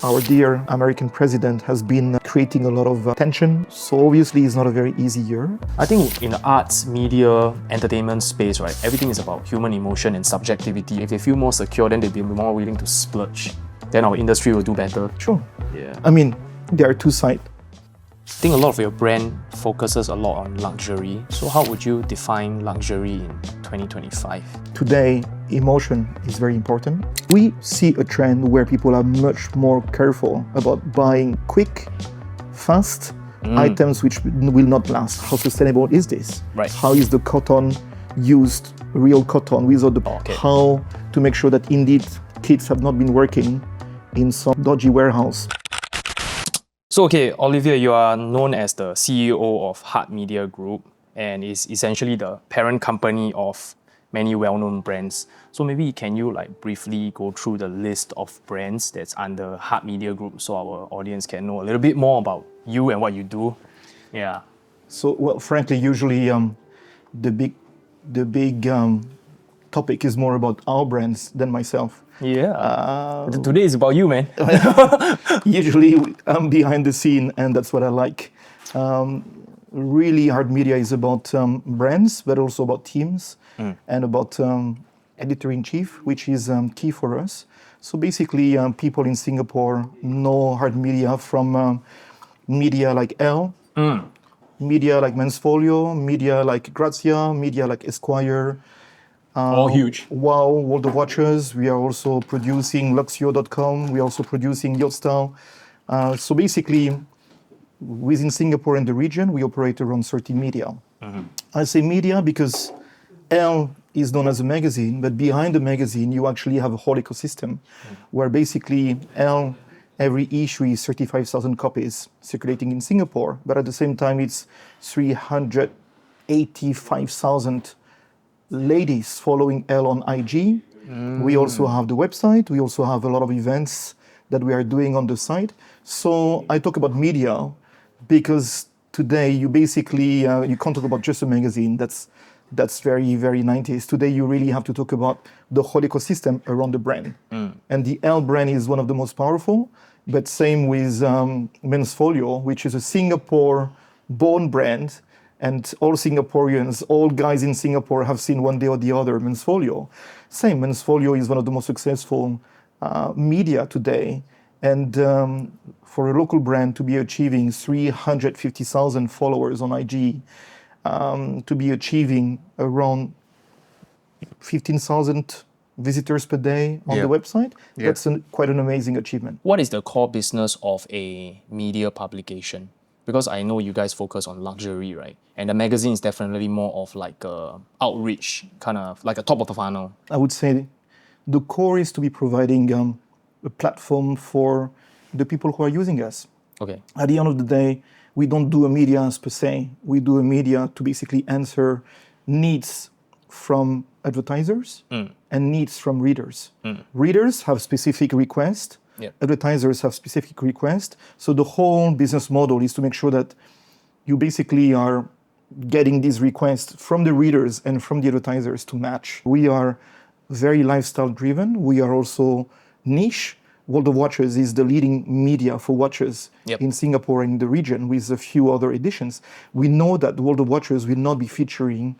Our dear American president has been creating a lot of tension, so obviously it's not a very easy year. I think in the arts, media, entertainment space, right, everything is about human emotion and subjectivity. If they feel more secure, then they'll be more willing to splurge. Then our industry will do better. Sure. Yeah. I mean, there are two sides. I think a lot of your brand focuses a lot on luxury. So how would you define luxury in 2025? Today, emotion is very important. We see a trend where people are much more careful about buying quick, fast items which will not last. How sustainable is this? Right. How is the cotton used, real cotton, without the... Okay. How to make sure that indeed kids have not been working in some dodgy warehouse. So okay, Olivier, you are known as the CEO of Heart Media Group and is essentially the parent company of many well-known brands. So maybe can you briefly go through the list of brands that's under Heart Media Group so our audience can know a little bit more about you and what you do? Yeah. So, well, frankly, usually the big topic is more about our brands than myself. Yeah. Today is about you, man. Usually I'm behind the scene, and that's what I like. Really, Heart Media is about brands, but also about teams and about editor-in-chief, which is key for us. So basically, people in Singapore know Heart Media from media like ELLE, media like Men's Folio, media like Grazia, media like Esquire. All huge. Wow, World of Watches. We are also producing Luxio.com. We are also producing Yacht Style. So basically, within Singapore and the region, we operate around 30 media. I say media because ELLE is known as a magazine, but behind the magazine, you actually have a whole ecosystem where basically ELLE, every issue is 35,000 copies circulating in Singapore, but at the same time, it's 385,000 ladies following ELLE on IG. We also have the website. We also have a lot of events that we are doing on the site. So I talk about media because today you basically, you can't talk about just a magazine. That's very, very 90s. Today you really have to talk about the whole ecosystem around the brand. And the ELLE brand is one of the most powerful, but same with Men's Folio, which is a Singapore-born brand. And all Singaporeans, all guys in Singapore have seen one day or the other Men's Folio. Same, Men's Folio is one of the most successful media today. And for a local brand to be achieving 350,000 followers on IG, to be achieving around 15,000 visitors per day on the website, that's quite an amazing achievement. What is the core business of a media publication? Because I know you guys focus on luxury, right? And the magazine is definitely more of like a outreach, kind of like a top of the funnel. I would say the core is to be providing a platform for the people who are using us. Okay. At the end of the day, we don't do a media per se. We do a media to basically answer needs from advertisers and needs from readers. Readers have specific requests. Advertisers have specific requests. So the whole business model is to make sure that you basically are getting these requests from the readers and from the advertisers to match. We are very lifestyle driven. We are also niche. World of Watches is the leading media for watches in Singapore and in the region with a few other editions. We know that World of Watches will not be featuring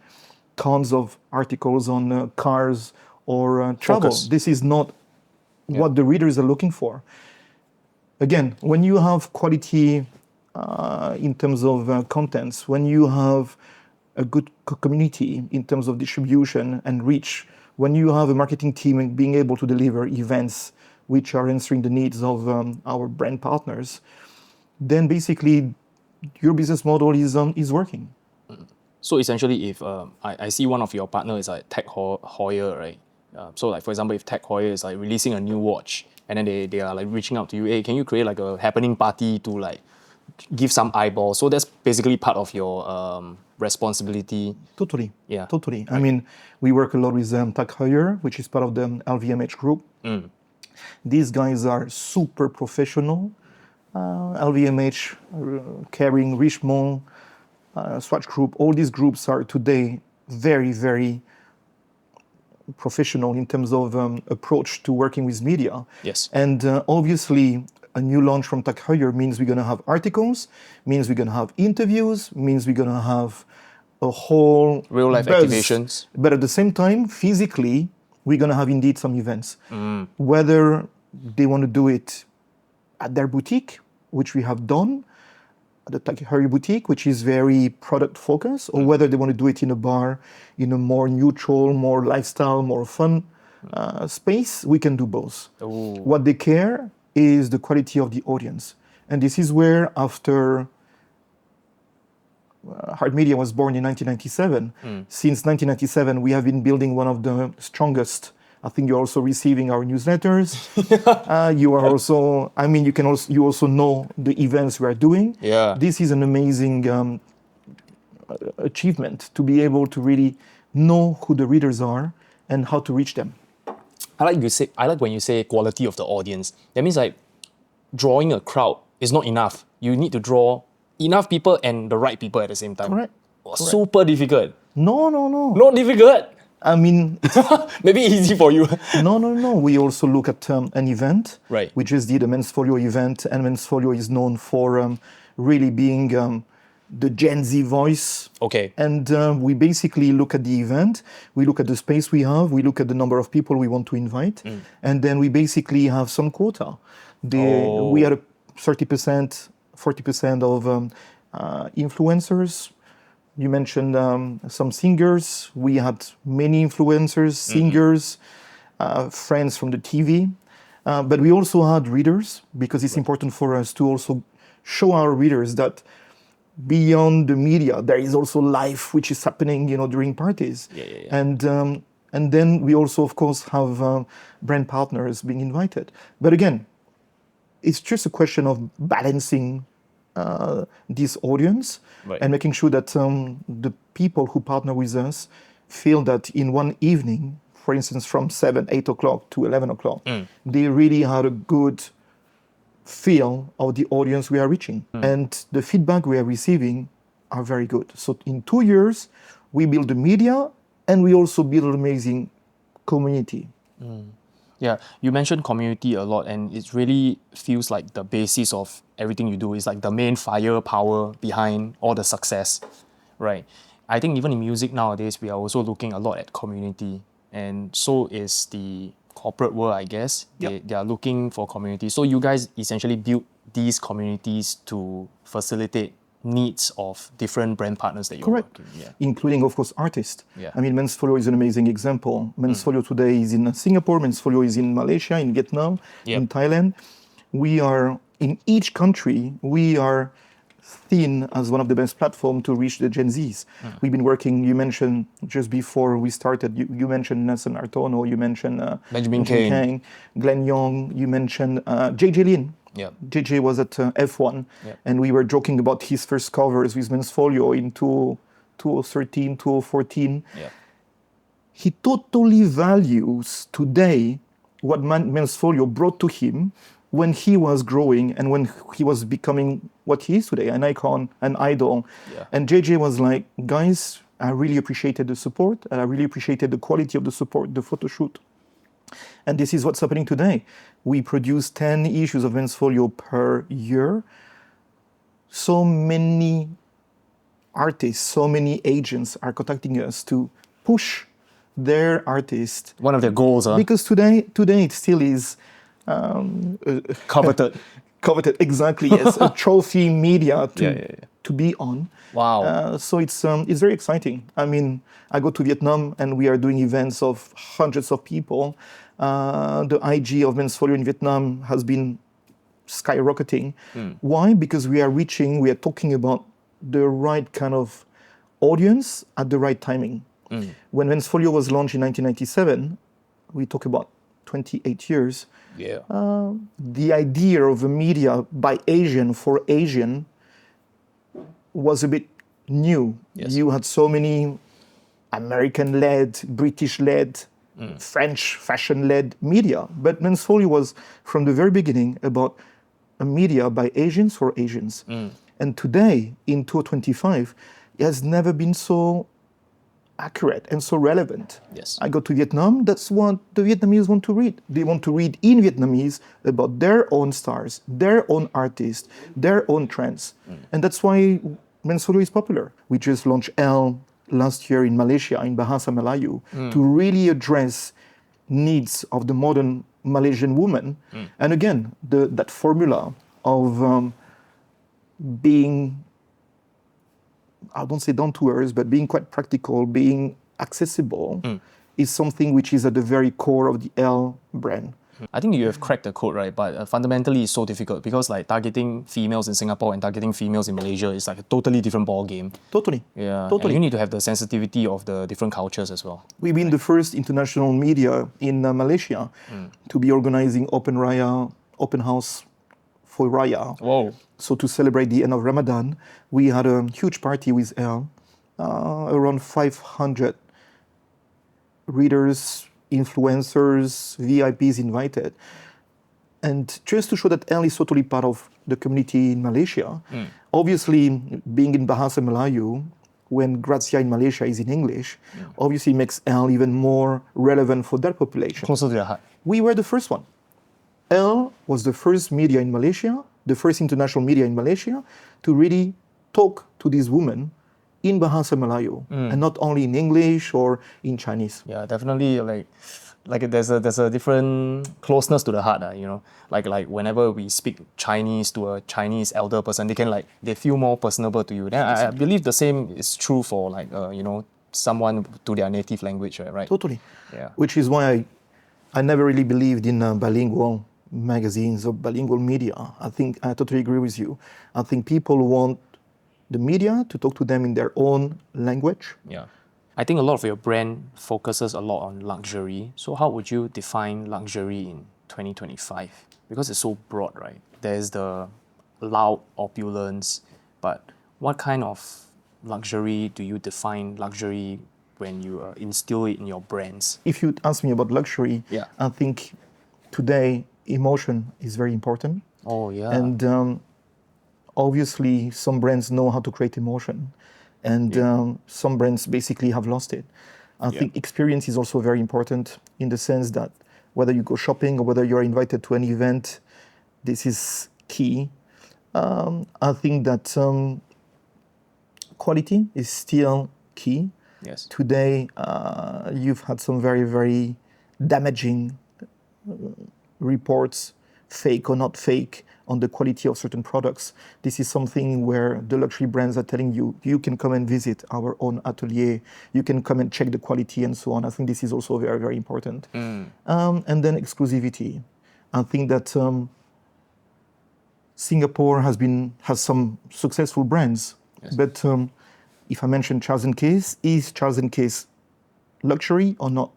tons of articles on cars or travel. Focus. This is not what the readers are looking for. Again, when you have quality in terms of contents, when you have a good community in terms of distribution and reach, when you have a marketing team and being able to deliver events which are answering the needs of our brand partners, then basically your business model is working. So essentially, if I see one of your partners is like Tech Heuer, right? So like for example, if Tech Heuer is like releasing a new watch and then they are like reaching out to you, hey, can you create like a happening party to like give some eyeballs? So that's basically part of your responsibility. Totally. Yeah. Totally. Right. I mean, we work a lot with Tech Heuer, which is part of the LVMH group. These guys are super professional. LVMH, carrying Richemont, Swatch Group, all these groups are today very, very professional in terms of approach to working with media. Yes. And obviously, a new launch from Tech Heuer means we're going to have articles, means we're going to have interviews, means we're going to have a whole Real life buzz. activations. But at the same time, physically, we're going to have indeed some events. Whether they want to do it at their boutique, which we have done, the Tech Heuer boutique, which is very product focused, or whether they want to do it in a bar, in a more neutral, more lifestyle, more fun space, we can do both. Ooh. What they care is the quality of the audience. And this is where, after Hard Media was born in 1997, since 1997, we have been building one of the strongest. I think you're also receiving our newsletters. You are also, I mean, you also know the events we are doing. Yeah. This is an amazing achievement to be able to really know who the readers are and how to reach them. I like when you say quality of the audience. That means like drawing a crowd is not enough. You need to draw enough people and the right people at the same time. Correct. Super difficult. No. Not difficult. I mean, Maybe easy for you. no. We also look at an event. Right. We just did a Men's Folio event, and Men's Folio is known for really being the Gen Z voice. Okay. And we basically look at the event, we look at the space we have, we look at the number of people we want to invite, and then we basically have some quota. We are 30%, 40% of influencers. You mentioned some singers. We had many influencers, singers, friends from the TV. But we also had readers, because it's important for us to also show our readers that beyond the media, there is also life which is happening, during parties. Yeah. And then we also, of course, have brand partners being invited. But again, it's just a question of balancing this audience and making sure that the people who partner with us feel that in one evening, for instance, from 7, 8 o'clock to 11 o'clock, they really had a good feel of the audience we are reaching. And the feedback we are receiving are very good. So in 2 years, we build the media and we also build an amazing community. Yeah, you mentioned community a lot, and it really feels like the basis of everything you do is like the main firepower behind all the success, right? I think even in music nowadays, we are also looking a lot at community, and so is the corporate world, I guess. They are looking for community. So you guys essentially build these communities to facilitate needs of different brand partners that you work with. Including, of course, artists. Yeah. I mean, Men's Folio is an amazing example. Men's Folio today is in Singapore, Men's Folio is in Malaysia, in Vietnam, in Thailand. We are, in each country, we are seen as one of the best platforms to reach the Gen Zs. We've been working, you mentioned just before we started, you mentioned Nelson Artono, you mentioned Benjamin Kang, Glenn Young, you mentioned JJ Lin. JJ was at F1, and we were joking about his first covers with Men's Folio in 2013, 2014. He totally values today what Men's Folio brought to him when he was growing and when he was becoming what he is today, an icon, an idol. And JJ was like, guys, I really appreciated the support, and I really appreciated the quality of the support, the photo shoot. And this is what's happening today. We produce 10 issues of Men's Folio per year. So many artists, so many agents are contacting us to push their artist. One of their goals, Because today it still is coveted. Coveted, exactly, yes. A trophy media to be on. Wow. So it's very exciting. I mean, I go to Vietnam and we are doing events of hundreds of people. The IG of Men's Folio in Vietnam has been skyrocketing. Why? Because we are talking about the right kind of audience at the right timing. When Men's Folio was launched in 1997, we talk about 28 years. The idea of a media by Asian for Asian was a bit new. You had so many American-led, British-led, French fashion-led media. But Men's Folio was, from the very beginning, about a media by Asians for Asians. And today, in 2025, it has never been so accurate and so relevant. Yes. I go to Vietnam, that's what the Vietnamese want to read. They want to read in Vietnamese about their own stars, their own artists, their own trends. And that's why men's Folio is popular. We just launched ELLE last year in Malaysia, in Bahasa Melayu, to really address needs of the modern Malaysian woman. And again, that formula of being, I don't say down to earth, but being quite practical, being accessible, is something which is at the very core of the ELLE brand. I think you have cracked the code, right? But fundamentally, it's so difficult because like targeting females in Singapore and targeting females in Malaysia is like a totally different ball game. Totally. Yeah, Totally. And you need to have the sensitivity of the different cultures as well. We've been the first international media in Malaysia to be organizing open house for Raya. Whoa. So to celebrate the end of Ramadan, we had a huge party with ELLE, around 500 readers, influencers, VIPs invited. And just to show that ELLE is totally part of the community in Malaysia, obviously being in Bahasa Melayu, when Grazia in Malaysia is in English, obviously makes ELLE even more relevant for that population. Closer to the heart. We were the first one. ELLE was the first media in Malaysia, the first international media in Malaysia, to really talk to these women in Bahasa Melayu, and not only in English or in Chinese. Yeah, definitely. Like there's a different closeness to the heart. You know, like whenever we speak Chinese to a Chinese elder person, they feel more personable to you. Then I believe the same is true for like someone to their native language, right? Totally. Yeah. Which is why I never really believed in bilingual magazines or bilingual media. I think I totally agree with you. I think people want the media to talk to them in their own language. Yeah. I think a lot of your brand focuses a lot on luxury. So how would you define luxury in 2025? Because it's so broad, right? There's the loud opulence, but what kind of luxury do you define luxury when you instill it in your brands? If you ask me about luxury, Yeah. I think today emotion is very important. Oh, yeah. And obviously, some brands know how to create emotion, and some brands basically have lost it. I think experience is also very important in the sense that whether you go shopping or whether you're invited to an event, this is key. I think that quality is still key. Yes. Today, you've had some very, very damaging reports, fake or not fake, on the quality of certain products. This is something where the luxury brands are telling you, you can come and visit our own atelier, you can come and check the quality and so on. I think this is also very, very important. And then exclusivity. I think that Singapore has some successful brands, but if I mention Charles & Case, is Charles & Case luxury or not?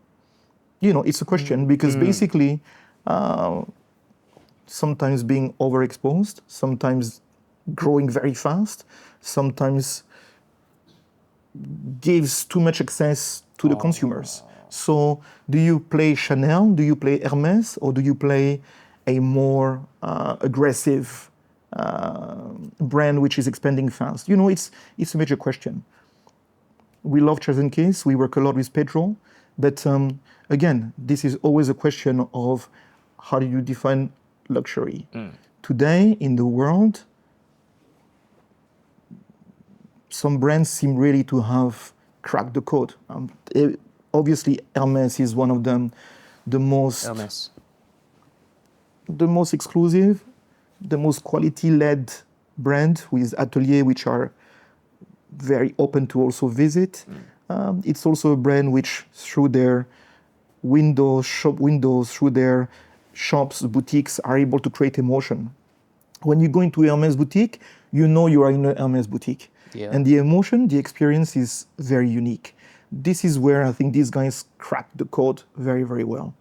You know, it's a question because basically, sometimes being overexposed, sometimes growing very fast, sometimes gives too much access to the consumers. So do you play Chanel, do you play Hermès, or do you play a more aggressive brand which is expanding fast? You know, it's a major question. We love Charles & Case, we work a lot with Pedro, but again, this is always a question of how do you define luxury. Today in the world, some brands seem really to have cracked the code. Obviously, Hermès is one of them, the most exclusive, the most quality-led brand with ateliers which are very open to also visit. It's also a brand which, through their shop windows, through their shops, boutiques, are able to create emotion. When you go into a Hermès boutique, you know you are in a Hermès boutique. Yeah. And the emotion, the experience is very unique. This is where I think these guys cracked the code very, very well.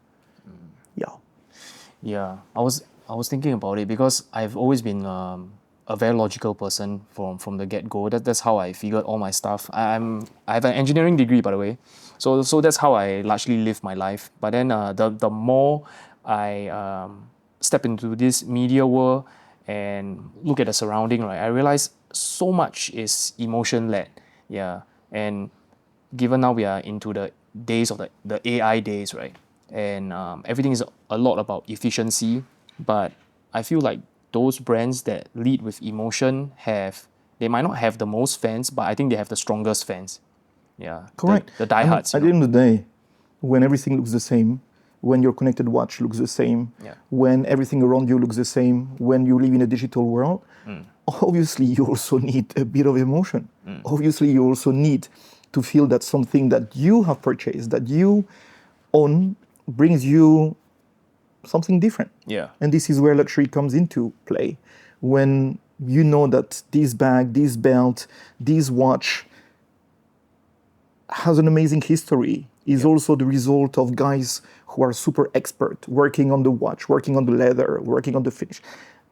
Yeah, I was thinking about it because I've always been a very logical person from the get-go. That's how I figured all my stuff. I have an engineering degree, by the way, so that's how I largely live my life. But then the more I step into this media world and look at the surrounding, right, I realize so much is emotion-led. Yeah, and given now we are into the days of the AI days, right? And everything is a lot about efficiency, but I feel like those brands that lead with emotion they might not have the most fans, but I think they have the strongest fans. Yeah, Correct. The diehards. At the end of the day, when everything looks the same, when your connected watch looks the same, Yeah. when everything around you looks the same, when you live in a digital world, obviously you also need a bit of emotion. Obviously you also need to feel that something that you have purchased, that you own, brings you something different. Yeah. And this is where luxury comes into play. When you know that this bag, this belt, this watch has an amazing history, is also the result of guys who are super expert, working on the watch, working on the leather, working on the finish.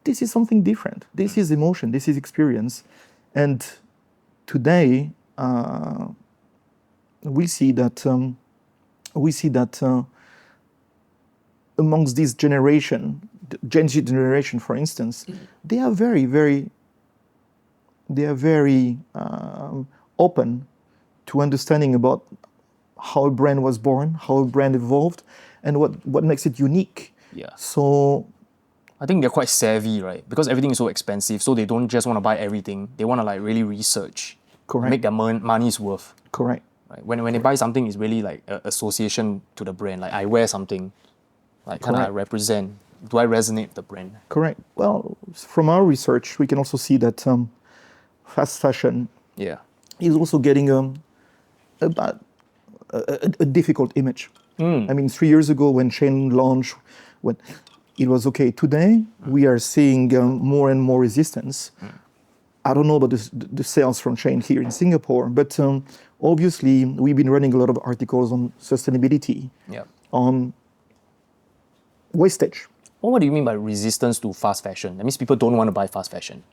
This is something different. This is emotion, this is experience. And today, we see that amongst this generation, the Gen Z generation, for instance, they are very open to understanding about how a brand was born, how a brand evolved, and what makes it unique. Yeah. So I think they're quite savvy, right? Because everything is so expensive, so they don't just want to buy everything. They want to like really research, Correct. make their money's worth. correct. Right? When they buy something, it's really like an association to the brand. Like I wear something, like kind of I Correct. represent. Do I resonate with the brand? Correct. Well, from our research, we can also see that fast fashion Yeah. is also getting a difficult image. I mean, 3 years ago when Shein launched, when it was okay. Today, we are seeing more and more resistance. I don't know about the sales from Shein here in Singapore, but obviously we've been running a lot of articles on sustainability, Yeah. on wastage. Well, what do you mean by resistance to fast fashion? That means people don't want to buy fast fashion.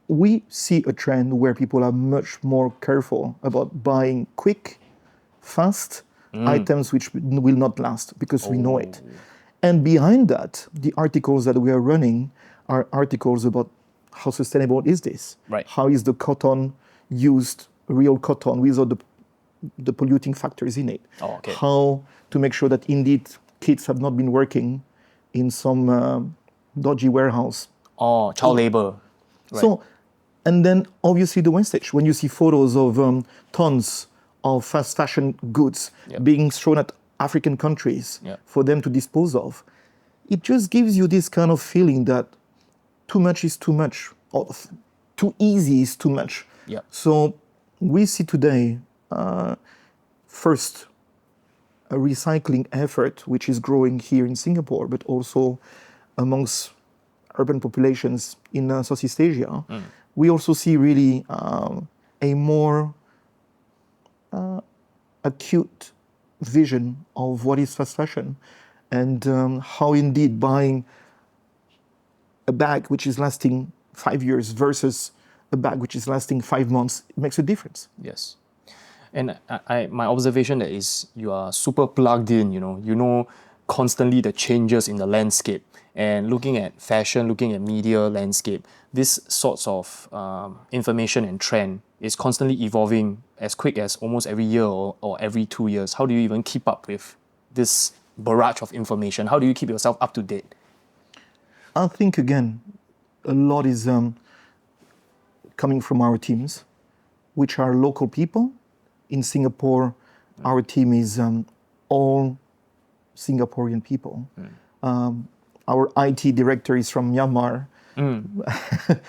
We see a trend where people are much more careful about buying quick, fast items which will not last because we know it. And behind that, the articles that we are running are articles about how sustainable is this? Right. How is the cotton used, real cotton, without the polluting factors in it? Oh, okay. How to make sure that indeed kids have not been working in some dodgy warehouse. Oh, child labor. Right. So, and then obviously the wastage. When you see photos of tons of fast fashion goods being thrown at African countries for them to dispose of, it just gives you this kind of feeling that too much is too much, or too easy is too much. Yeah. So we see today, first, a recycling effort which is growing here in Singapore, but also amongst urban populations in Southeast Asia. We also see really a more acute vision of what is fast fashion and how indeed buying a bag which is lasting 5 years versus a bag which is lasting 5 months makes a difference. Yes. And my observation that is you are super plugged in, you know constantly the changes in the landscape. And looking at fashion, looking at media landscape, this sorts of information and trend is constantly evolving as quick as almost every year or every 2 years. How do you even keep up with this barrage of information? How do you keep yourself up to date? I think, again, a lot is coming from our teams, which are local people. In Singapore, our team is all Singaporean people. Our IT director is from Myanmar.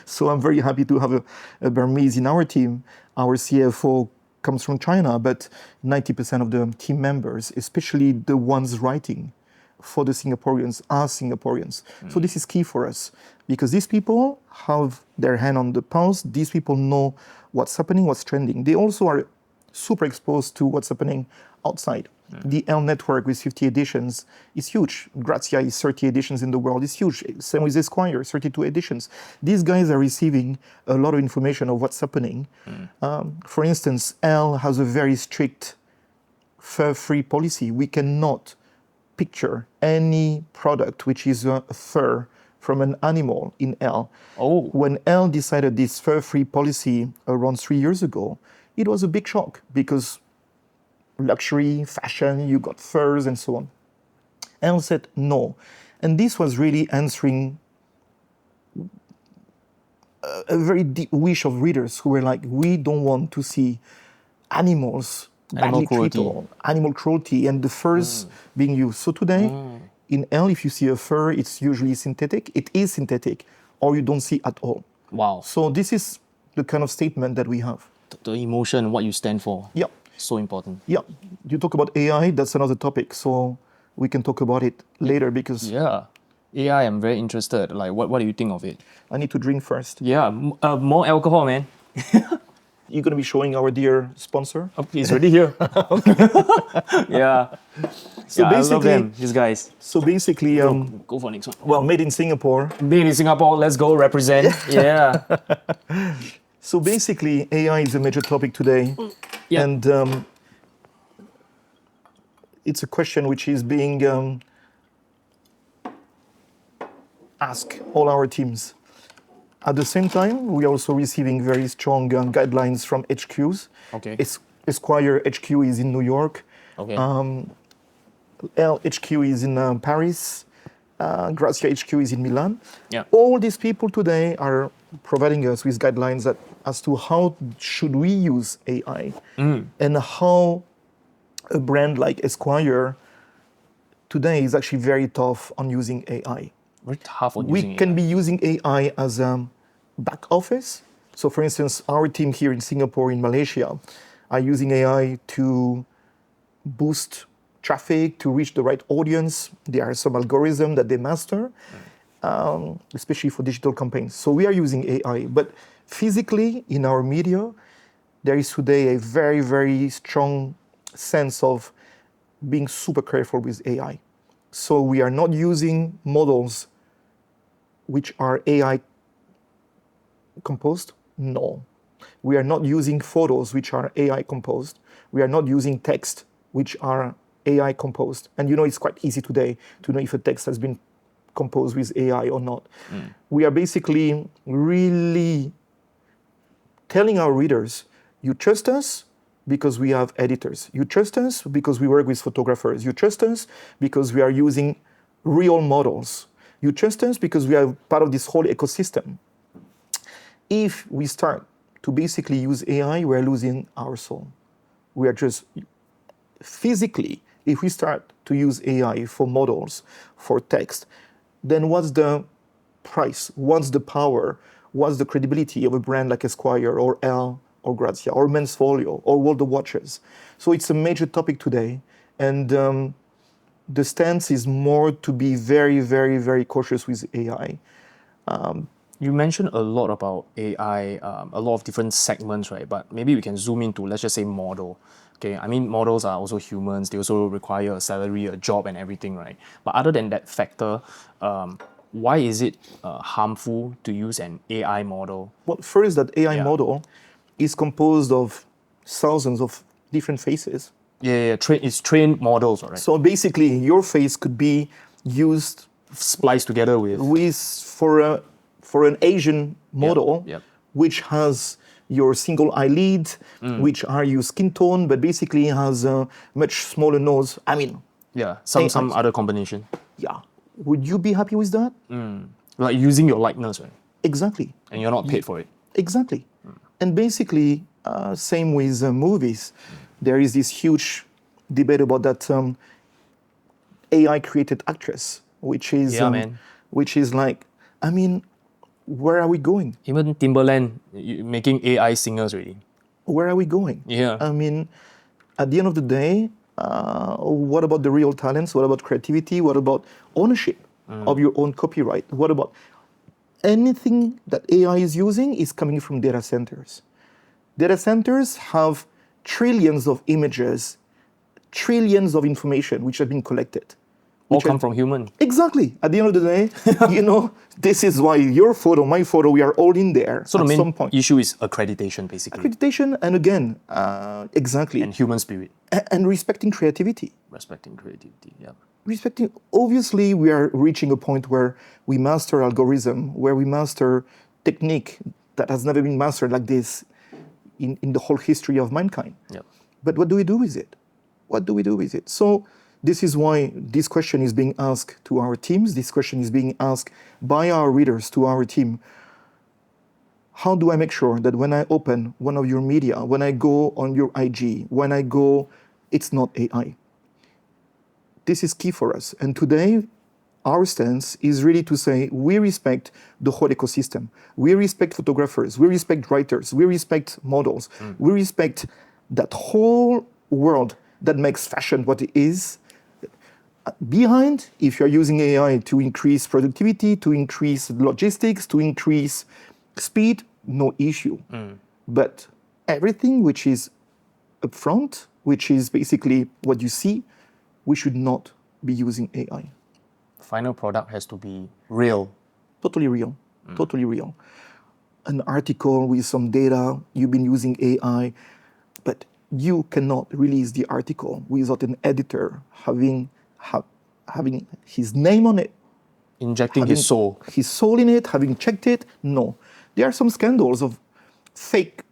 So I'm very happy to have a Burmese in our team. Our CFO comes from China, but 90% of the team members, especially the ones writing for the Singaporeans, are Singaporeans. So this is key for us because these people have their hand on the pulse. These people know what's happening, what's trending. They also are super exposed to what's happening outside. The ELLE network with 50 editions is huge. Grazia is 30 editions in the world, is huge. Same with Esquire, 32 editions. These guys are receiving a lot of information of what's happening. For instance, ELLE has a very strict fur-free policy. We cannot picture any product which is a fur from an animal in ELLE. Oh. When ELLE decided this fur-free policy around 3 years ago, it was a big shock because luxury, fashion, you got furs and so on. Elle said no. And this was really answering a very deep wish of readers who were like, we don't want to see animals badly treated, animal cruelty, and the furs being used. So today, in Elle, if you see a fur, it's usually synthetic. It is synthetic, or you don't see at all. Wow. So this is the kind of statement that we have. The emotion, what you stand for. Yeah. So important. Yeah. You talk about AI, that's another topic. So we can talk about it later because Yeah. AI, I'm very interested. Like, what do you think of it? I need to drink first. Yeah, more alcohol, man. You're going to be showing our dear sponsor. Okay, he's already here. Yeah. So Yeah, I love basically, them, these guys. so basically, Go for next one. well, made in Singapore. Made in Singapore, let's go represent. Yeah. So basically, AI is a major topic today. Yeah. And it's a question which is being asked all our teams. At the same time, we are also receiving very strong guidelines from HQs. Okay. Esquire HQ is in New York. Okay. ELLE HQ is in Paris. Grazia HQ is in Milan. Yeah. All these people today are providing us with guidelines as to how should we use AI and how a brand like Esquire today is actually very tough on using AI. Very tough on We using can AI. be using AI as a back office. So for instance, our team here in Singapore, in Malaysia, are using AI to boost traffic, to reach the right audience. There are some algorithms that they master, especially for digital campaigns. So we are using AI. But physically, in our media, there is today a very, very strong sense of being super careful with AI. So we are not using models which are AI composed? No. We are not using photos which are AI composed. We are not using text which are AI composed. And you know, it's quite easy today to know if a text has been composed with AI or not. We are basically really telling our readers, you trust us because we have editors. You trust us because we work with photographers. You trust us because we are using real models. You trust us because we are part of this whole ecosystem. If we start to basically use AI, we're losing our soul. We are just physically, if we start to use AI for models, for text, then what's the price? What's the power? What's the credibility of a brand like Esquire or ELLE or Grazia or Men's Folio or World of Watches? So it's a major topic today. And the stance is more to be very, very, very cautious with AI. You mentioned a lot about AI, a lot of different segments, right? But maybe we can zoom into, let's just say, model. Okay, I mean, models are also humans. They also require a salary, a job, and everything, right? But other than that factor, why is it harmful to use an AI model? Well, first, that AI model is composed of thousands of different faces. Yeah, it's trained models, right? So basically, your face could be used Spliced together with for an Asian model, Yep. which has your single eyelid, which are your skin tone, but basically has a much smaller nose. I mean, yeah, some other combination. yeah. Would you be happy with that? Like using your likeness, right? Exactly. And you're not paid for it. Exactly. And basically, same with movies. There is this huge debate about that AI-created actress, which is like, I mean, where are we going? Even Timberland making AI singers already. Where are we going? Yeah. I mean, at the end of the day, what about the real talents? What about creativity? What about ownership of your own copyright? What about anything that AI is using is coming from data centers. Data centers have trillions of images, trillions of information which have been collected. All come from human. Exactly. At the end of the day, you know, this is why your photo, my photo, we are all in there So at the some main point. issue is accreditation, basically. Accreditation, and again, exactly. And human spirit. And respecting creativity. Respecting creativity, yeah. Obviously, we are reaching a point where we master algorithm, where we master technique that has never been mastered like this. in the whole history of mankind. Yep. But what do we do with it? What do we do with it? So this is why this question is being asked to our teams. This question is being asked by our readers to our team. How do I make sure that when I open one of your media, when I go on your IG, when I go, it's not AI? This is key for us. And today, our stance is really to say we respect the whole ecosystem. We respect photographers, we respect writers, we respect models, we respect that whole world that makes fashion what it is. Behind, if you're using AI to increase productivity, to increase logistics, to increase speed, no issue. But everything which is upfront, which is basically what you see, we should not be using AI. Final product has to be real. Totally real. Totally real. An article with some data, you've been using AI, but you cannot release the article without an editor having his name on it. Injecting his soul. His soul in it, having checked it. No. There are some scandals of fake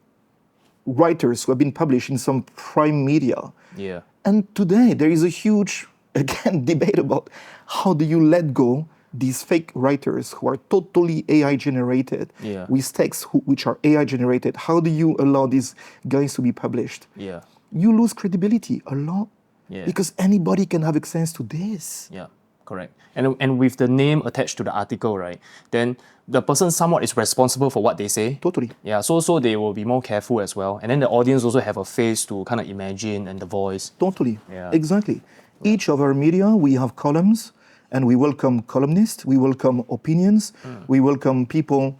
writers who have been published in some prime media. Yeah. And today there is a huge, again, debate about how do you let go these fake writers who are totally AI generated, with texts which are AI generated. How do you allow these guys to be published? Yeah. You lose credibility a lot, Yeah. because anybody can have access to this. Yeah, correct. And with the name attached to the article, right, then the person somewhat is responsible for what they say. Totally. Yeah, so they will be more careful as well. And then the audience also have a face to kind of imagine, and the voice. Totally. Yeah. Exactly. Each of our media, we have columns, and we welcome columnists, we welcome opinions, we welcome people.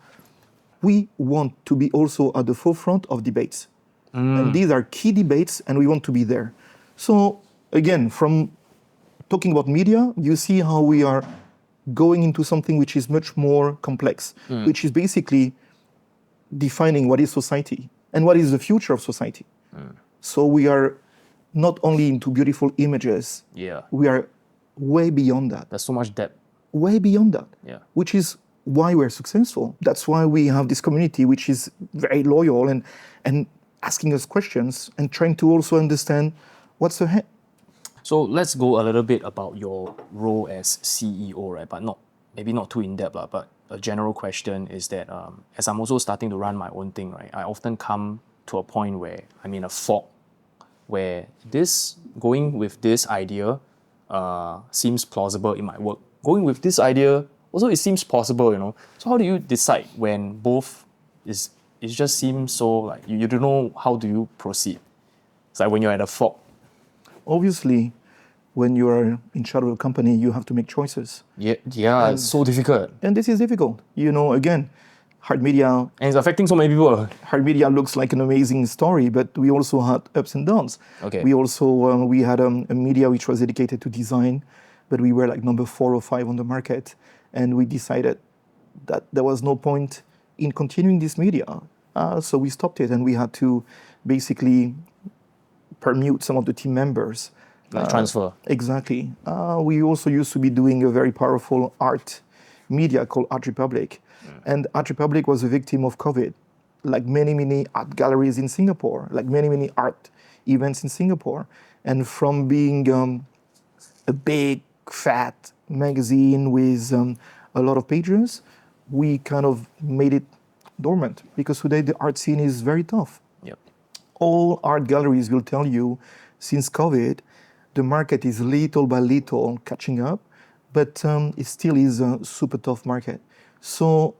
We want to be also at the forefront of debates. And these are key debates, and we want to be there. So again, from talking about media, you see how we are going into something which is much more complex, which is basically defining what is society and what is the future of society. So we are not only into beautiful images, we are way beyond that. There's so much depth. Way beyond that, which is why we're successful. That's why we have this community which is very loyal and asking us questions and trying to also understand what's ahead. So let's go a little bit about your role as CEO, right? But maybe not too in-depth, but a general question is that as I'm also starting to run my own thing, right, I often come to a point where I'm in a fog, where going with this idea seems plausible, it might work. Going with this idea, also it seems possible, you know. So how do you decide when both it just seems so like you don't know how do you proceed? It's like when you're at a fog. Obviously, when you are in charge of a company, you have to make choices. Yeah, it's so difficult. And this is difficult. You know, again, hard media. And it's affecting so many people. Hard media looks like an amazing story, but we also had ups and downs. Okay. We also we had a media which was dedicated to design, but we were like number 4 or 5 on the market, and we decided that there was no point in continuing this media. So we stopped it, and we had to basically permute some of the team members. Like transfer. Exactly. We also used to be doing a very powerful art media called Art Republic. And Art Republic was a victim of COVID, like many art galleries in Singapore, like many art events in Singapore. And from being a big, fat magazine with a lot of pages, we kind of made it dormant, because today the art scene is very tough. Yep. All art galleries will tell you, since COVID, the market is little by little catching up, but it still is a super tough market. So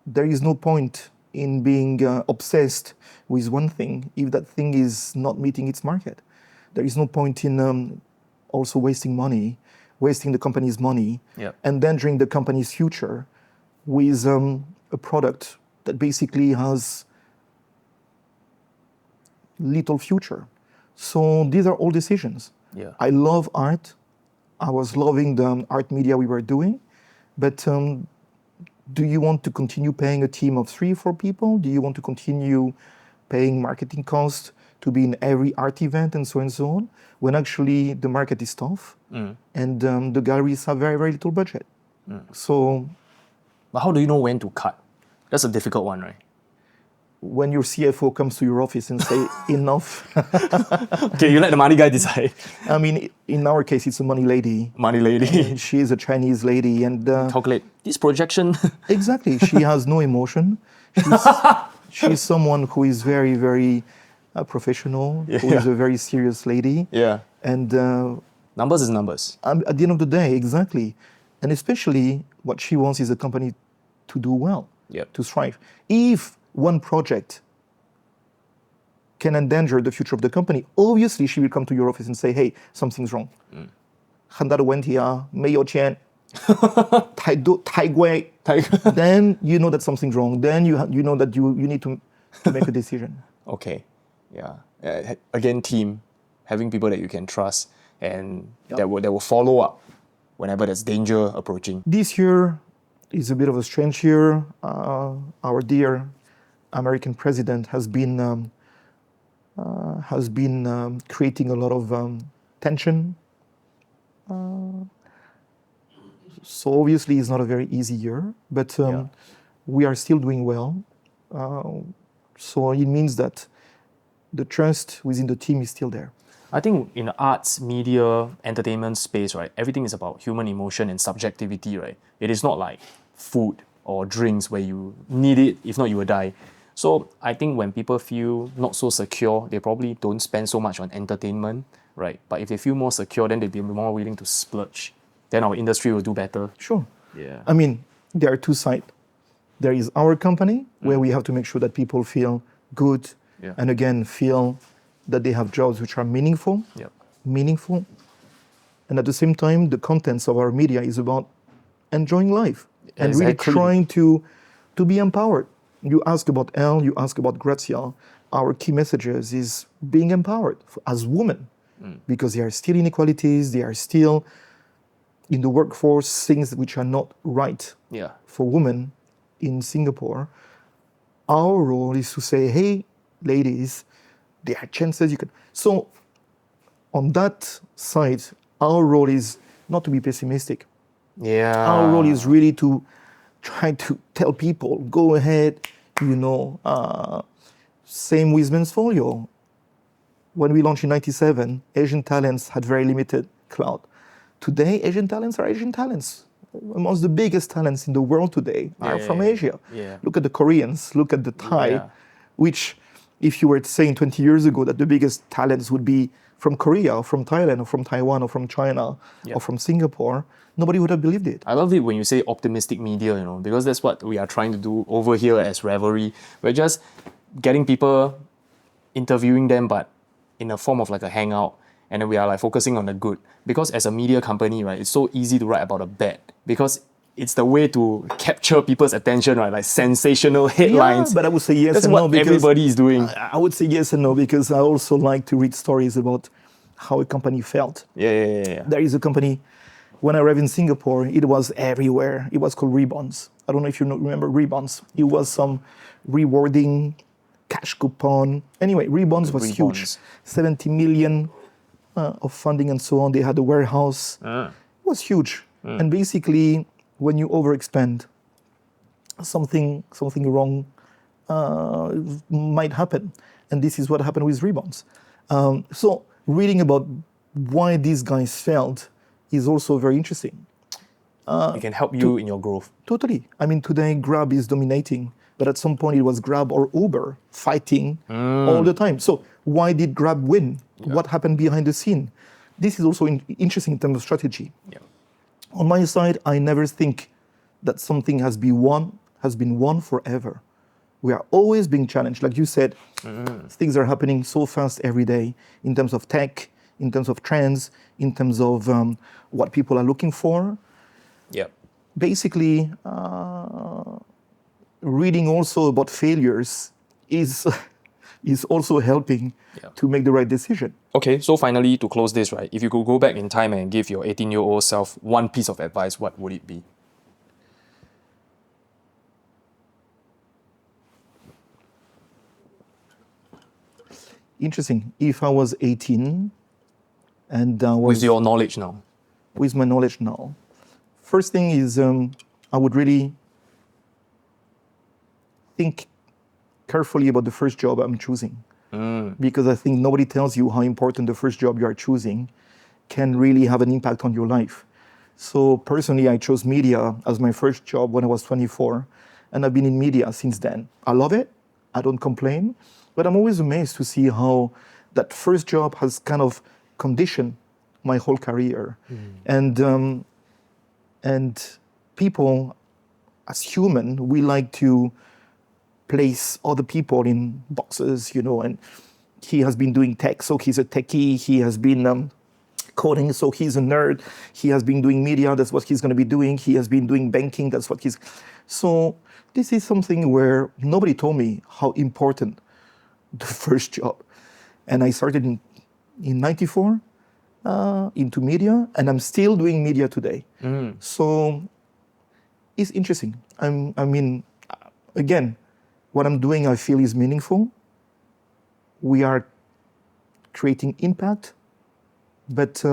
there is no point in being obsessed with one thing if that thing is not meeting its market. There is no point in also wasting money, wasting the company's money, endangering the company's future with a product that basically has little future. So these are all decisions. Yeah. I love art. I was loving the art media we were doing, but do you want to continue paying a team of 3 or 4 people? Do you want to continue paying marketing costs to be in every art event and so on, when actually the market is tough and the galleries have very little budget? So, but how do you know when to cut? That's a difficult one, right? when your CFO comes to your office and say, enough. Okay, you let the money guy decide. I mean, in our case, it's a money lady. Money lady. And she is a Chinese lady. And Calculate this projection. exactly, she has no emotion. She's someone who is very, very professional, who is a very serious lady. Yeah. And Numbers is numbers. at the end of the day, exactly. And especially what she wants is a company to do well, to thrive. If one project can endanger the future of the company, obviously she will come to your office and say, hey, something's wrong. 很大的问题啊，没有钱，太贵。Then you know that something's wrong. Then you know that you need to make a decision. Okay. Yeah. Again, team, having people that you can trust and that will follow up whenever there's danger approaching. This year is a bit of a strange year. Our dear American president has been creating a lot of tension. So obviously it's not a very easy year, but we are still doing well. So it means that the trust within the team is still there. I think in the arts, media, entertainment space, right, everything is about human emotion and subjectivity, right? It is not like food or drinks where you need it, if not you will die. So I think when people feel not so secure, they probably don't spend so much on entertainment, right? But if they feel more secure, then they'll be more willing to splurge. Then our industry will do better. Sure. Yeah. I mean, there are two sides. There is our company, where we have to make sure that people feel good and again feel that they have jobs which are meaningful. And at the same time, the contents of our media is about enjoying life and really trying to be empowered. You ask about ELLE, you ask about Grazia. Our key messages is being empowered as women, because there are still inequalities, there are still in the workforce things which are not right for women in Singapore. Our role is to say, hey, ladies, there are chances you can. So on that side, our role is not to be pessimistic. Our role is really to try to tell people, go ahead, same with Men's Folio. When we launched in 97, Asian talents had very limited clout. Today, Asian talents are Asian talents. Amongst the biggest talents in the world today are from Asia. Look at the Koreans, look at the Thai, which if you were saying 20 years ago that the biggest talents would be from Korea, or from Thailand, or from Taiwan, or from China, or from Singapore, nobody would have believed it. I love it when you say optimistic media, because that's what we are trying to do over here as Revelry. We're just getting people, interviewing them, but in a form of like a hangout. And then we are like focusing on the good. Because as a media company, right, it's so easy to write about a bad. Because it's the way to capture people's attention, right? Like sensational headlines. Yeah, but I would say yes That's and what no, because everybody is doing. I would say yes and no, because I also like to read stories about how a company felt. Yeah. There is a company, when I arrived in Singapore, it was everywhere. It was called Rebonds. I don't know if you remember Rebonds. It was some rewarding cash coupon. Anyway, Rebonds was huge. 70 million of funding and so on. They had a warehouse. It was huge. And basically, when you overexpand, something wrong might happen. And this is what happened with Rebonds. So reading about why these guys failed is also very interesting. It can help you in your growth. Totally. I mean, today Grab is dominating, but at some point it was Grab or Uber fighting all the time. So why did Grab win? What happened behind the scene? This is also interesting in terms of strategy. On my side, I never think that something has been won forever. We are always being challenged. Like you said, things are happening so fast every day in terms of tech, in terms of trends, in terms of what people are looking for. Basically, reading also about failures is also helping to make the right decision. Okay, so finally, to close this, right, if you could go back in time and give your 18-year-old self one piece of advice, what would it be? Interesting. If I was 18 and with your knowledge now. With my knowledge now. First thing is I would really think carefully about the first job I'm choosing. Because I think nobody tells you how important the first job you are choosing can really have an impact on your life. So personally, I chose media as my first job when I was 24, and I've been in media since then. I love it. I don't complain, but I'm always amazed to see how that first job has kind of conditioned my whole career. And people, as human, we like to place other people in boxes, and he has been doing tech, so he's a techie. He has been coding, so he's a nerd. He has been doing media, that's what he's going to be doing. He has been doing banking, that's what he's... So this is something where nobody told me how important the first job. And I started in 94 into media, and I'm still doing media today. So it's interesting. I mean, again, what I'm doing, I feel is meaningful. We are creating impact, but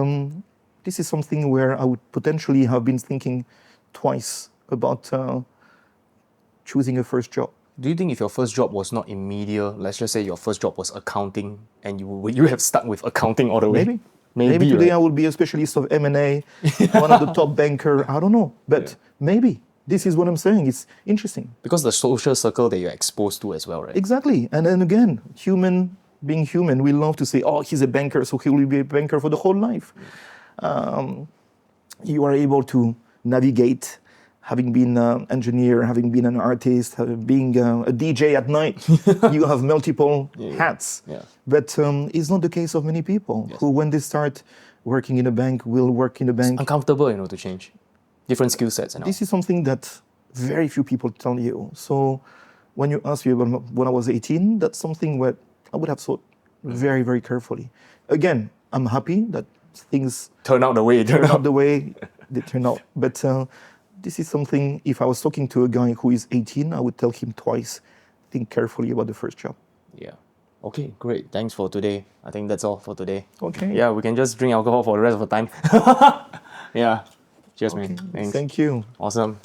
this is something where I would potentially have been thinking twice about choosing a first job. Do you think if your first job was not in media, let's just say your first job was accounting, and would you have stuck with accounting all the way? Maybe today right? I will be a specialist of M&A, one of the top banker. I don't know, but maybe. This is what I'm saying. It's interesting. Because the social circle that you're exposed to as well, right? Exactly. And then again, being human, we love to say, oh, he's a banker, so he will be a banker for the whole life. You are able to navigate, having been an engineer, having been an artist, being a DJ at night. You have multiple hats. But it's not the case of many people who, when they start working in a bank, will work in a bank. It's uncomfortable, to change. Different skill sets and all. This is something that very few people tell you. So when you ask me about when I was 18, that's something where I would have thought very, very carefully. Again, I'm happy that things turn out the way turn out the way they turn out. But this is something, if I was talking to a guy who is 18, I would tell him twice, think carefully about the first job. Yeah. Okay, great. Thanks for today. I think that's all for today. Okay. Yeah, we can just drink alcohol for the rest of the time. Yeah. Cheers, man. Thanks. Thank you. Awesome.